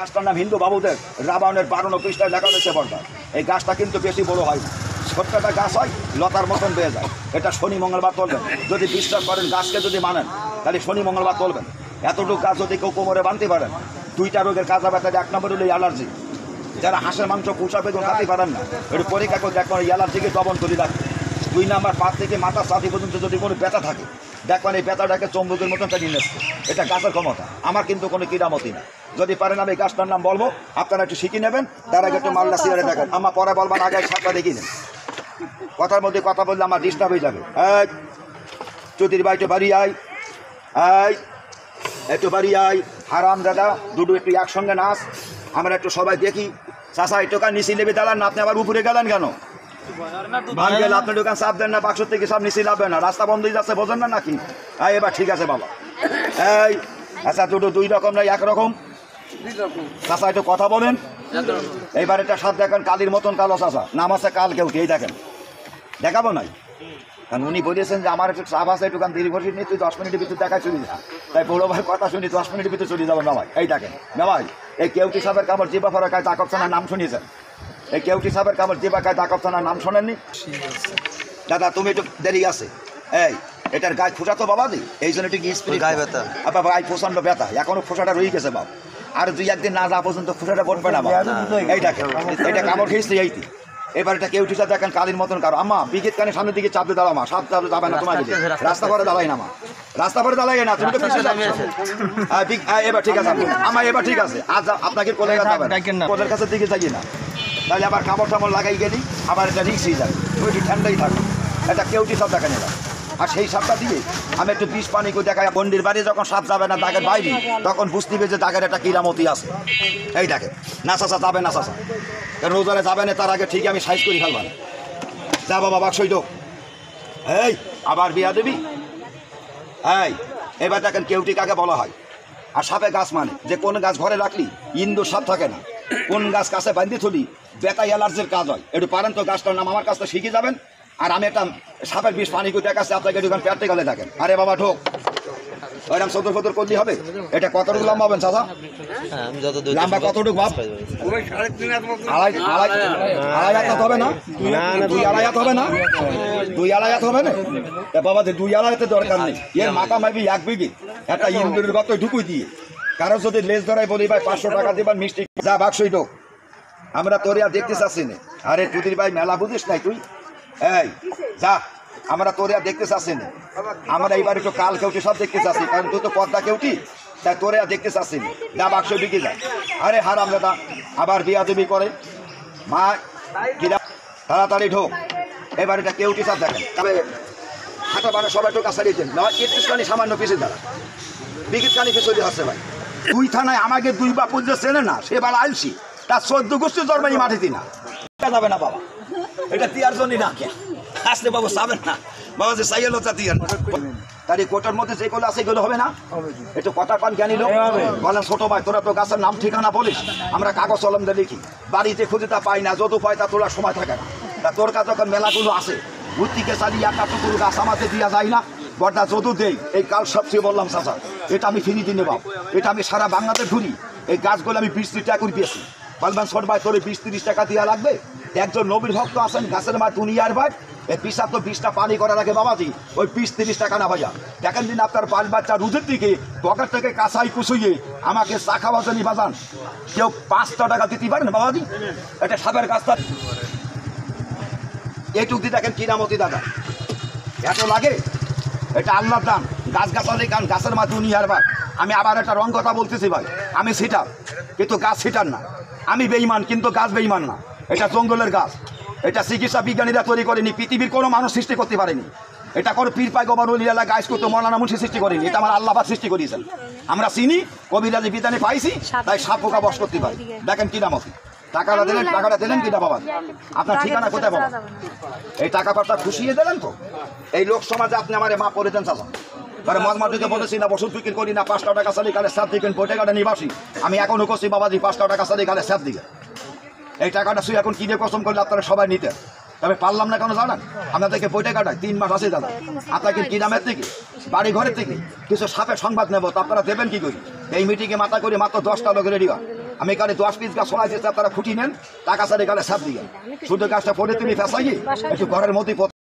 গাছটার নাম হিন্দু বাবুদের রাবণের 52 পৃষ্ঠায় লেখা রয়েছে বর্ডার। এই গাছটা কিন্তু বেশি বড় হয় না, ছোট্টটা গাছ হয়, লতার মতন বেয়ে যায়। এটা শনি মঙ্গলবার তুলবেন, যদি বিশ্বাস করেন গাছকে যদি মানেন তাহলে শনি মঙ্গলবার তুলবেন। এতটুকু গাছ যদি কেউ কোমরে বাঁধতে পারেন, 2টা রোগের কাজা ব্যথা, 1 নম্বর হলো অ্যালার্জি। যারা হাঁসের মাংস পুষা বেগুন খাতে পারেন না, একটু পরীক্ষা করে দেখবেন অ্যালার্জিকে দমন করে রাখবে। 2 নম্বর পা থেকে মাথা ছাতি পর্যন্ত যদি কোনো ব্যথা থাকে, দেখবেন এই ব্যথাটাকে চম্বুকের মতন টেনে নিচ্ছে। এটা গাছের ক্ষমতা, আমার কিন্তু কোনো কিরামতি না। যদি পারেন আমি গাছটার নাম বলবো, আপনারা একটু শিখে নেবেন। তার আগে একটু মাল্লা সিয়ারে দেখেন, আমার পরে বলবেন আগে সাতটা দেখি নেন। কথার মধ্যে কথা বললে আমার ডিস্টার্ব হয়ে যাবে। এই চৌধুরী ভাই একটু বাড়ি আয়, এই একটু বাড়ি আয়, হারাম দাদা দুটো একটু একসঙ্গে নাচ, আমরা একটু সবাই দেখি। চাষা একটু নিচে নেবে দাঁড়ান না, আপনি আবার উপরে গেলেন কেন? গেলে আপনার দোকান চাপ দেন না, বাক্স থেকে সব নিচে লাভবে না, রাস্তা বন্ধ হয়ে যাচ্ছে, বোঝেন না নাকি? এবার ঠিক আছে বাবা। এই আচ্ছা দুটো 2 রকম না 1 রকম? চাষা একটু কথা বলেন। এইবার এটা সাপ দেখেন, কালির মতন কালো চাষা, নাম আছে কাল কেউটি। এই দেখেন, দেখাবো নাই? কারণ উনি বলেছেন যে আমার একটু চাপ আছে, একটু কারণ দীর্ঘদিন নেই, তুই 10 মিনিটের ভিতরে দেখায় চলে যা। তাই বড় ভাই কথা শুনি 10 মিনিটের ভিতরে চলে যাবেন না ভাই। এই দেখেন না ভাই, এই কেউটি সাপের কামড় জিবা ফরা খায় তাকবছানার নাম শুনিয়েছেন? এই কেউটি সাপের কামড় জিবা খায় তাকবছানার নাম শোনেননি? দাদা তুমি একটু দেরি আছে। এই এটার গায়ে ফোসা তো বাবা দি, এই জন্য একটু স্প্রে গায়ে ব্যথা, আবার গায়ে প্রচন্ড ব্যথা, এখনো ফোসাটা রয়ে গেছে বাবা। আর 2-1 দিন না যাওয়া পর্যন্ত ফোসাটা পড়বে না বাবা। এই দেখেন এটা কামড় খেয়েছে এইটি। এবার এটা কেউ টিচার দেখেন কালির মতন কারো, আম্মা বিকেট কানে সামনের দিকে চাপতে দাঁড়াও, মা সাপ চাপতে যাবে না তোমার দিকে, রাস্তা পরে দাঁড়াই না মা, রাস্তা পরে দাঁড়াই না, তুমি তো পিছিয়ে যাচ্ছ। এবার ঠিক আছে আমার, এবার ঠিক আছে। আজ আপনাকে কোলের কোলের কাছে দিকে যাই না, তাহলে আবার কামড় টামড় লাগাই গেলি আবার এটা রিক্স হয়ে যাবে, ওইটি ঠান্ডাই থাকবে। এটা কেউটি সব দেখা নিলাম, আর সেই সাপটা দিয়ে আমি একটু বিষ পানি করে দেখাই। বন্ডির বাড়ি যখন সাপ যাবে না দাগের বাইরে, তখন বুঝতে হবে যে দাগের একটা কিরামতি আছে। এই দেখে না চাষা যাবে না চাষা, কারণ রোজারে যাবে না তার আগে ঠিক আমি সাইজ করে ফেলবান। যা বাবা বাক্সই তো। এই আবার বিয়া দেবি। এই এবার দেখেন কেউটি কাকে বলা হয়। আর সাপে গাছ মানে যে কোন গাছ ঘরে রাখলি ইন্দুর সাপ থাকে না, কোন গাছ কাছে বাঁধি থলি বেতা অ্যালার্জির কাজ হয়। একটু পারেন তো গাছটার নাম আমার কাছে শিখে যাবেন। আর আমি একটা সাপের বিষ পানি করে দেখাচ্ছি আপনাকে, দোকান পেটে গেলে দেখেন। আরে বাবা ঢোক, ওইরকম সদর ফদর করলেই হবে। এটা কতটুকু লম্বা হবেন চাচা? লম্বা কতটুকু বাপ? 2.5 হাত হবে না? 2.5 হাত হবে না? 2.5 হাত হবে না বাবা? 2.5 হাতের দরকার নেই, এর মাথা মাইবি 1 বিঘি একটা ইন্দুরের গতই ঢুকুই দিয়ে। কারো যদি লেজ ধরাই বলি ভাই 500 টাকা দিবার মিষ্টি, যা বাক্সই ঢোক, আমরা তোর আর দেখতে চাচ্ছি না। আরে তুদির ভাই মেলা বুঝিস নাই তুই? এই যা, আমরা তোরে আর দেখতে চাচ্ছি না। আমরা এইবার একটু কাল কেউটি সব দেখতে চাচ্ছি, কারণ তুই তো পদ্মা কেউটি, তাই তোরে আর দেখতে চাচ্ছি না। যা বাক্স বিকে যায়। আরে হারাম দাদা আবার বিয়া দেবী করে মা, কিরা তাড়াতাড়ি ঢোক। এবার এটা কেউটি সব দেখেন, তবে হাঁটা বানা সবাই ঢোকা সারিয়েছেন না, একটুখানি সামান্য পিছিয়ে দাঁড়া, বিকেটখানি পিছিয়ে হচ্ছে ভাই। 2 থানায় আমাকে 2 বাপুর যে চেনে না, সেবার আইসি তার 14 গোষ্ঠী জন্মাই মাটিতে না যাবে না বাবা। এটা তিয়ার জন্যই না কে আসলে বাবু যাবেন না বাবা, যে সাইয়েল হচ্ছে তিয়ার তার এই কোটার মধ্যে যেগুলো আছে এগুলো হবে না। একটু কথা পান জ্ঞানী লোক বলেন, ছোট ভাই তোরা তো গাছের নাম ঠিকানা বলিস, আমরা কাগজ কলম দিয়ে লিখি, বাড়িতে খুঁজে তা পাই না, যত পাই তা তোলার সময় থাকে না। তা তোর কাছে যখন মেলাগুলো আছে ভর্তিকে চালিয়ে একটা টুকুর গাছ আমাদের দিয়া যায় না, বড়টা যদু দেই। এই কাল সবচেয়ে বললাম চাচা, এটা আমি ফিরি দিনে বাবু, এটা আমি সারা বাংলাদেশ ঘুরি, এই গাছগুলো আমি 20-30 টাকা করে দিয়েছি। বলবেন ছোট ভাই তোর 20-30 টাকা দেওয়া লাগবে? একজন নবীর ভক্ত আছেন গাছের মা দুনিয়ার ভাই, এই পিসাব তো 20টা পানি করা রাখে বাবাজি, ওই 20-30 টাকা না ভাইয়া। দেখেন দিন আপনার 5 বাচ্চা রুদের দিকে পকেট থেকে কাঁচাই কুচুইয়ে আমাকে চা খাওয়া জন্য বাজান, কেউ 500 টাকা দিতে পারেন বাবাজি? এটা সাপের গাছটা এইটুক দিয়ে দেখেন কিরামতি দাদা এত লাগে, এটা আল্লাহর দান। গাছ গাছালি কারণ গাছের মা দুনিয়ার ভাই। আমি আবার একটা রং কথা বলতেছি ভাই, আমি সিটার কিন্তু গাছ সিটার না, আমি বেঈমান কিন্তু গাছ বেঈমান না। এটা জঙ্গলের গাছ, এটা চিকিৎসা বিজ্ঞানীরা তৈরি করেনি, পৃথিবীর কোনো মানুষ সৃষ্টি করতে পারেনি। এটা কোনো পীর পায়গম্বর ওলিয়াল্লাহ গাছ করতে মৌলানা মুন্সি সৃষ্টি করেনি, এটা আমার আল্লাহ পাক সৃষ্টি করেছেন। আমরা চিনি কবিরাজি বিধানে পাইছি, তাই সাপ পোকা বশ করতে পারি। দেখেন কিরামতি, টাকাটা দিলেন কিনা বাবা? আপনার ঠিকানা কোথায় বাবা? এই টাকা পাটা খুশিয়ে দিলেন তো? এই লোক সমাজে আপনি আমার মা করে দেন চাচা, তাহলে মজমাটিকে বলেছি না ওষুধ বিক্রি করি না, 5 টাকা সালি কালে সাত দিকেন বইটে কাটা নিবাসী আমি এখনও করছি বাবাজি 5 টাকা সালি কালে সাত দিকে। এই টাকাটা শুধু এখন কিনে কসম করলে আপনারা সবাই নিতেন, তবে পারলাম না কেন জানেন? আপনাদেরকে বইটে কাটায় 3 মাস আছে দাদা, আপনাকে কি নামের থেকে বাড়ি ঘরের থেকে কিছু সাপের সংবাদ নেব, তো আপনারা দেবেন কি করি? এই মিটিংয়ে মাথা করে মাত্র 10টা লোক রেডি হয়। আমি এখানে 10 পিস গাছ শোনাইছি, আপনারা খুঁটি নেন, টাকা সারে গালে সাপ দিয়ে শুধু গাছটা পরে তুমি ফেসাই একটু ঘরের মধ্যে